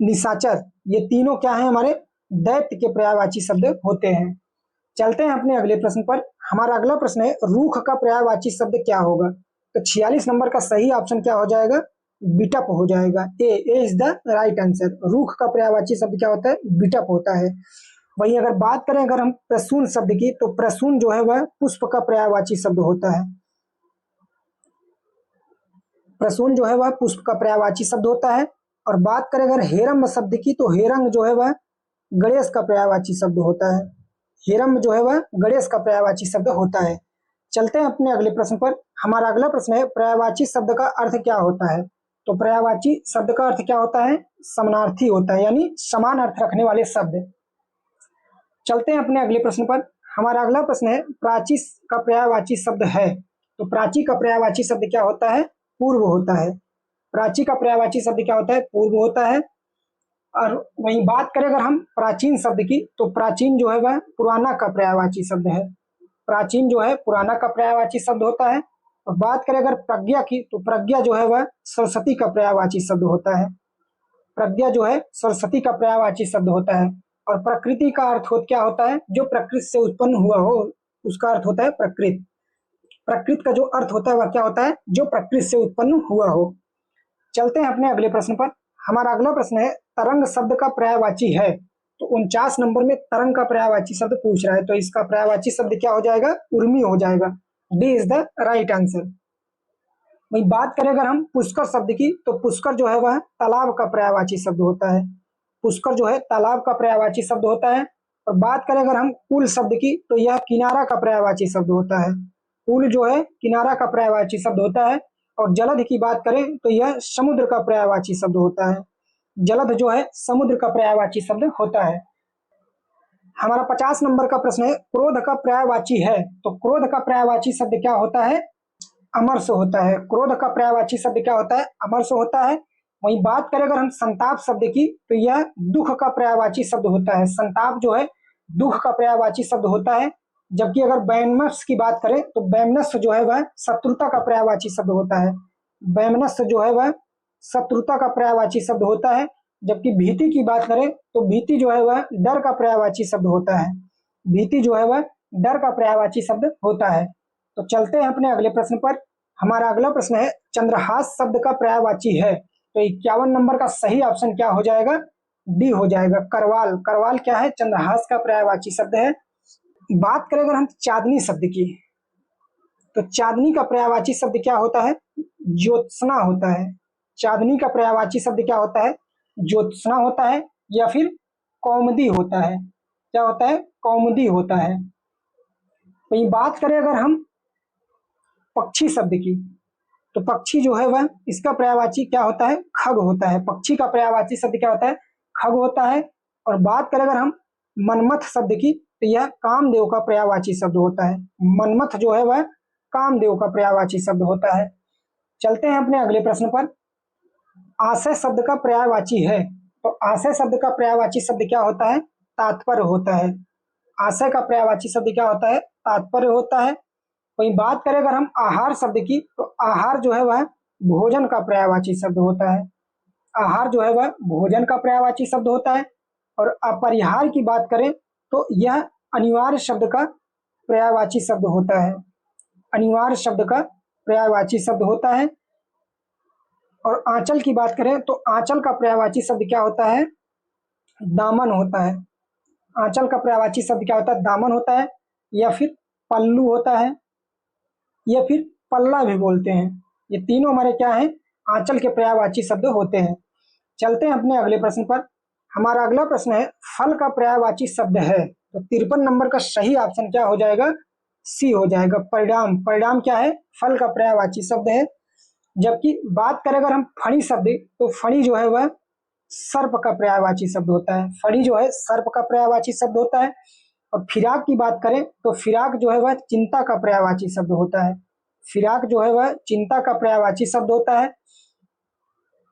निशाचर, ये तीनों क्या है हमारे दैत्य के पर्यायवाची शब्द होते हैं। चलते हैं अपने अगले प्रश्न पर। हमारा अगला प्रश्न है रूख का पर्यायवाची शब्द क्या होगा? तो 46 नंबर का सही ऑप्शन क्या हो जाएगा? बिटप हो जाएगा। A is the right answer. रूख का पर्यायवाची शब्द क्या होता है? बिटप होता है। वहीं अगर बात करें अगर हम प्रसून शब्द की, तो प्रसून जो है वह पुष्प का पर्यायवाची शब्द होता है। प्रसून जो है वह पुष्प का पर्यायवाची शब्द होता है। और बात करें अगर हेरंब शब्द की, तो हेरंग जो है वह गणेश का पर्यायवाची शब्द होता है। हेरंब जो है वह गणेश का पर्यायवाची शब्द होता है। चलते हैं अपने अगले प्रश्न पर। हमारा अगला प्रश्न है पर्यायवाची शब्द का अर्थ क्या होता है? तो पर्यायवाची शब्द का अर्थ क्या होता है? समानार्थी होता है, यानी समान अर्थ रखने वाले शब्द। चलते हैं अपने अगले प्रश्न पर। हमारा अगला प्रश्न है प्राची का पर्यायवाची शब्द है। तो प्राची का पर्यायवाची शब्द क्या होता है? पूर्व होता है। प्राची का पर्यायवाची शब्द क्या होता है? पूर्व होता है। और वहीं बात करें अगर हम प्राचीन शब्द की, तो प्राचीन जो है वह पुराना का पर्यायवाची शब्द है। प्राचीन जो है पुराना का पर्यायवाची शब्द होता है। और बात करें अगर प्रज्ञा की, तो प्रज्ञा जो है वह सरस्वती का पर्यायवाची शब्द होता है। प्रज्ञा जो है सरस्वती का पर्यायवाची शब्द होता है। और प्रकृति का अर्थ क्या होता है? जो प्रकृति से उत्पन्न हुआ हो उसका अर्थ होता है प्रकृति। प्रकृति का जो अर्थ होता है वह क्या होता है? जो प्रकृति से उत्पन्न हुआ हो। चलते हैं अपने अगले प्रश्न पर। हमारा अगला प्रश्न है तरंग शब्द का पर्यायवाची है। तो 49 नंबर में तरंग का पर्यायवाची शब्द पूछ रहा है, तो इसका पर्यायवाची शब्द क्या हो जाएगा? उर्मी हो जाएगा। D is the right answer. वही बात करें अगर हम पुष्कर शब्द की, तो पुष्कर जो है वह तालाब का पर्यायवाची शब्द होता है। पुष्कर जो है तालाब का पर्यायवाची शब्द होता है। और बात करें अगर हम पुल शब्द की, तो यह किनारा का पर्यायवाची शब्द होता है। पुल जो है किनारा का पर्यायवाची शब्द होता है। और जलध की बात करें तो यह समुद्र का पर्यायवाची शब्द होता है। जलध जो है समुद्र का पर्यायवाची शब्द होता है। हमारा 50 नंबर का प्रश्न है क्रोध का पर्यायवाची है। तो क्रोध का पर्यायवाची शब्द क्या होता है? अमरस होता है। क्रोध का पर्यायवाची शब्द क्या होता है? अमरस होता है। वहीं बात करें अगर हम संताप शब्द की, तो यह दुख का पर्यायवाची शब्द होता है। संताप जो है दुख का पर्यायवाची शब्द होता है। जबकि अगर वैमनस्य की बात करें, तो वैमनस्य जो है वह शत्रुता का पर्यायवाची शब्द होता है। वैमनस्य जो है वह शत्रुता का पर्यायवाची शब्द होता है। जबकि भीति की बात करें, तो भीति जो है वह डर का पर्यायवाची शब्द होता है। भीति जो है वह डर का पर्यायवाची शब्द होता है। तो चलते हैं अपने अगले प्रश्न पर। हमारा अगला प्रश्न है चंद्रहास शब्द का पर्यायवाची है। तो 51 नंबर का सही ऑप्शन क्या हो जाएगा? डी हो जाएगा, करवाल। करवाल क्या है? चंद्रहास का पर्यायवाची शब्द है। बात करें अगर हम चांदनी शब्द की, तो चांदनी का पर्यायवाची शब्द क्या होता है? ज्योत्सना होता है। चांदनी का पर्यायवाची शब्द क्या होता है? ज्योत्सना होता है या फिर कौमुदी होता है। क्या होता है? कौमुदी होता है। वही बात करें अगर हम पक्षी शब्द की, तो पक्षी जो है वह इसका पर्यायवाची क्या होता है? खग होता है। पक्षी का पर्यायवाची शब्द क्या होता है? खग होता है। और बात करें अगर हम मनमथ शब्द की, तो यह कामदेव का पर्यायवाची शब्द होता है। मनमथ जो है वह कामदेव का पर्यायवाची शब्द होता है। चलते हैं अपने अगले प्रश्न पर। आशय शब्द का पर्यायवाची है। तो आशय शब्द का पर्यायवाची शब्द क्या होता है? तात्पर्य होता है। आशय का पर्यायवाची शब्द क्या होता है? तात्पर्य होता है। वहीं बात करें अगर हम आहार शब्द की, तो आहार जो है वह भोजन का पर्यायवाची शब्द होता है। आहार जो है वह भोजन का पर्यायवाची शब्द होता है। और अपरिहार की बात करें, तो यह अनिवार्य शब्द का पर्यायवाची शब्द होता है। अनिवार्य शब्द का पर्यायवाची शब्द होता है। और आंचल की बात करें, तो आंचल का पर्यायवाची शब्द क्या होता है? दामन होता है। आंचल का पर्यायवाची शब्द क्या होता है? दामन होता है, या फिर पल्लू होता है, या फिर पल्ला भी बोलते हैं। ये तीनों हमारे क्या हैं? आंचल के पर्यायवाची शब्द होते हैं। चलते हैं अपने अगले प्रश्न पर। हमारा अगला प्रश्न है फल का पर्यायवाची शब्द है। तो 53 नंबर का सही ऑप्शन क्या हो जाएगा? सी हो जाएगा, परिणाम। परिणाम क्या है? फल का पर्यायवाची शब्द है। जबकि बात करें अगर हम फणी शब्द, तो फणी जो है वह सर्प का पर्यायवाची शब्द होता है। फणी जो है सर्प का पर्यायवाची शब्द होता है। और फिराक की बात करें, तो फिराक जो है वह चिंता का पर्यायवाची शब्द होता है। फिराक जो है वह चिंता का पर्यायवाची शब्द होता है।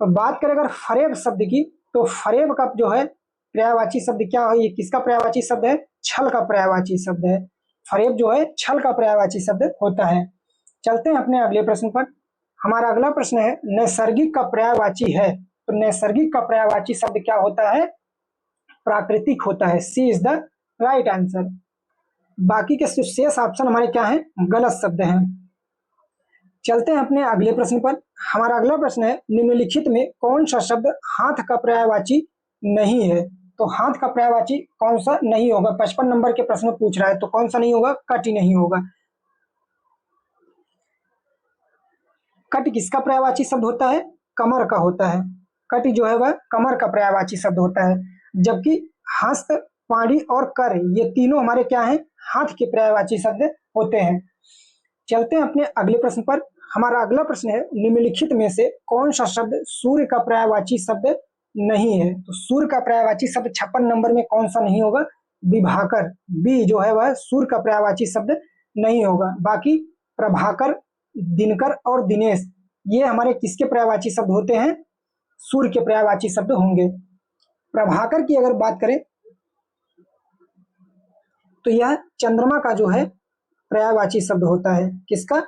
और बात करें अगर फरेब शब्द की, तो फरेब का जो है पर्यायवाची शब्द क्या है? ये किसका पर्यायवाची शब्द है? छल का पर्यायवाची शब्द है। फरेब जो है छल का पर्यायवाची शब्द होता है। चलते हैं अपने अगले प्रश्न पर। हमारा अगला प्रश्न है नैसर्गिक का पर्यायवाची है। तो नैसर्गिक का पर्यायवाची शब्द क्या होता है? प्राकृतिक होता है। सी इज द राइट आंसर। बाकी के शेष ऑप्शन हमारे क्या हैं? गलत शब्द हैं। चलते हैं अपने अगले प्रश्न पर। हमारा अगला प्रश्न है, निम्नलिखित में कौन सा शब्द हाथ का पर्यायवाची नहीं है? तो हाथ का पर्यायवाची कौन सा नहीं होगा? 55 नंबर के प्रश्न पूछ रहा है, तो कौन सा नहीं होगा? कट ही नहीं होगा। कट किसका पर्यायवाची शब्द होता है? कमर का होता है। कट जो है वह कमर का पर्यायवाची शब्द होता है, जबकि हस्त, पाड़ी और कर ये तीनों हमारे क्या हैं? हाथ के पर्यायवाची शब्द होते हैं। चलते हैं अपने अगले प्रश्न पर। हमारा अगला प्रश्न है, निम्नलिखित में से कौन सा शब्द सूर्य का पर्यायवाची शब्द नहीं है? तो सूर्य का पर्यायवाची शब्द 56 नंबर में कौन सा नहीं होगा? विभाकर, बी जो है वह सूर्य का पर्यायवाची शब्द नहीं होगा। बाकी प्रभाकर, दिनकर और दिनेश ये हमारे किसके पर्यायवाची शब्द होते हैं? सूर्य के पर्यायवाची शब्द होंगे। प्रभाकर की अगर बात करें तो यह चंद्रमा का जो है पर्यायवाची शब्द होता है। किसका?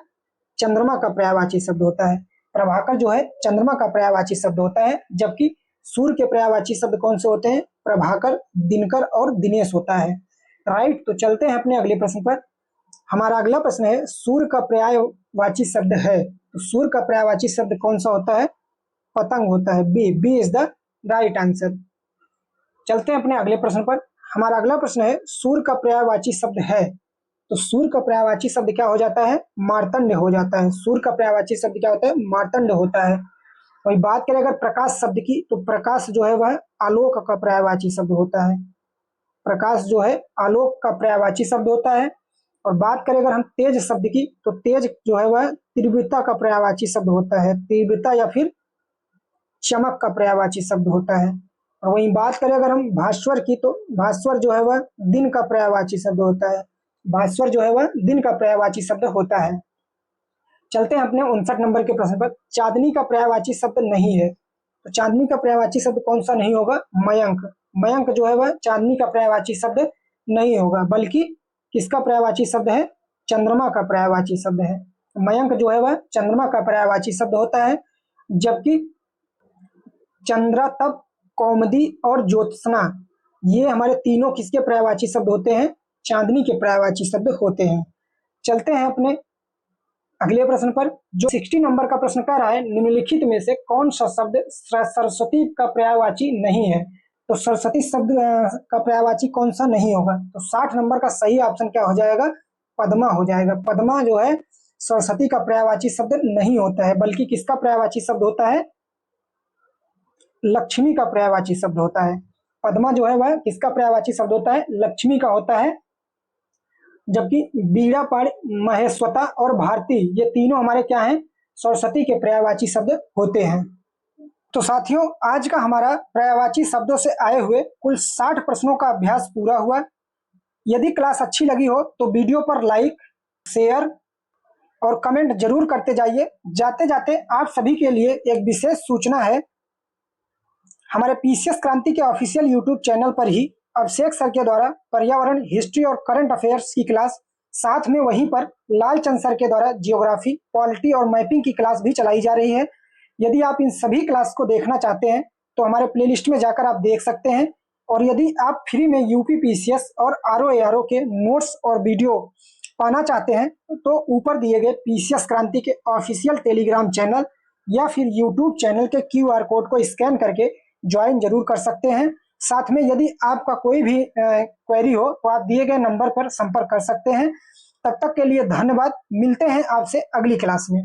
चंद्रमा का पर्यायवाची शब्द होता है। प्रभाकर जो है चंद्रमा का पर्यायवाची शब्द होता है, जबकि सूर्य के पर्यायवाची शब्द कौन से होते हैं? प्रभाकर, दिनकर और दिनेश होता है। राइट। तो चलते हैं अपने अगले प्रश्न पर। हमारा अगला प्रश्न है, सूर्य का पर्यायवाची शब्द है, तो सूर्य का पर्यायवाची शब्द कौन सा होता है? पतंग होता है। B, B is the right answer. चलते हैं अपने अगले प्रश्न पर। हमारा अगला प्रश्न है, सूर्य का पर्यायवाची शब्द है, तो सूर्य का पर्यायवाची शब्द क्या हो जाता है? मार्तंड हो जाता है। सूर्य का पर्यायवाची शब्द क्या होता है? मार्तंड होता है। वही बात करें अगर प्रकाश शब्द की, तो प्रकाश जो है वह आलोक का पर्यायवाची शब्द होता है। प्रकाश जो है आलोक का पर्यायवाची शब्द होता है। और बात करें अगर हम तेज शब्द की, तो तेज जो है वह तीव्रता का पर्यायवाची शब्द होता है। तीव्रता या फिर चमक का पर्यायवाची शब्द होता है। और वहीं बात करें अगर हम भास्वर की, तो भास्वर जो है वह दिन का पर्यायवाची शब्द होता है। भास्वर जो है वह दिन का पर्यायवाची शब्द होता है। चलते हैं अपने 59 नंबर के प्रश्न पर। चांदनी का पर्यायवाची शब्द नहीं है, तो चांदनी का पर्यायवाची शब्द कौन सा नहीं होगा? मयंक। मयंक जो है वह चांदनी का पर्यायवाची शब्द नहीं होगा, बल्कि किसका पर्यायवाची शब्द है? चंद्रमा का पर्यायवाची शब्द है। मयंक जो है वह चंद्रमा का पर्यायवाची शब्द होता है, जबकि चंद्रा, तप, कौमुदी और ज्योत्सना ये हमारे तीनों किसके पर्यायवाची शब्द होते हैं? चांदनी के पर्यायवाची शब्द होते हैं। चलते हैं अपने अगले प्रश्न पर, जो 60 नंबर का प्रश्न कह रहा है, निम्नलिखित में से कौन सा शब्द सरस्वती का पर्यायवाची नहीं है? तो सरस्वती शब्द का पर्यायवाची कौन सा नहीं होगा? तो 60 नंबर का सही ऑप्शन क्या हो जाएगा? पद्मा हो जाएगा। पद्मा जो है सरस्वती का पर्यायवाची शब्द नहीं होता है, बल्कि किसका पर्यायवाची शब्द होता है? लक्ष्मी का पर्यायवाची शब्द होता है। पद्मा जो है वह किसका पर्यायवाची शब्द होता है? लक्ष्मी का होता है। जबकि बीड़ा, पाड़, महेश्वता और भारती ये तीनों हमारे क्या हैं? सरस्वती के पर्यायवाची शब्द होते हैं। तो साथियों, आज का हमारा पर्यायवाची शब्दों से आए हुए कुल 60 प्रश्नों का अभ्यास पूरा हुआ। यदि क्लास अच्छी लगी हो तो वीडियो पर लाइक, शेयर और कमेंट जरूर करते जाइए। जाते जाते आप सभी के लिए एक विशेष सूचना है, हमारे पीसीएस क्रांति के ऑफिशियल यूट्यूब चैनल पर ही अभिषेक सर के द्वारा पर्यावरण, हिस्ट्री और करंट अफेयर्स की क्लास, साथ में वहीं पर लालचंद सर के द्वारा जियोग्राफी, पॉलिटी और मैपिंग की क्लास भी चलाई जा रही है। यदि आप इन सभी क्लास को देखना चाहते हैं तो हमारे प्लेलिस्ट में जाकर आप देख सकते हैं। और यदि आप फ्री में यूपी पीसीएस और आरओ के नोट्स और वीडियो पाना चाहते हैं तो ऊपर दिए गए पीसीएस क्रांति के ऑफिशियल टेलीग्राम चैनल या फिर यूट्यूब चैनल के QR कोड को स्कैन करके ज्वाइन जरूर कर सकते हैं। साथ में यदि आपका कोई भी क्वेरी हो तो आप दिए गए नंबर पर संपर्क कर सकते हैं। तब तक के लिए धन्यवाद। मिलते हैं आपसे अगली क्लास में।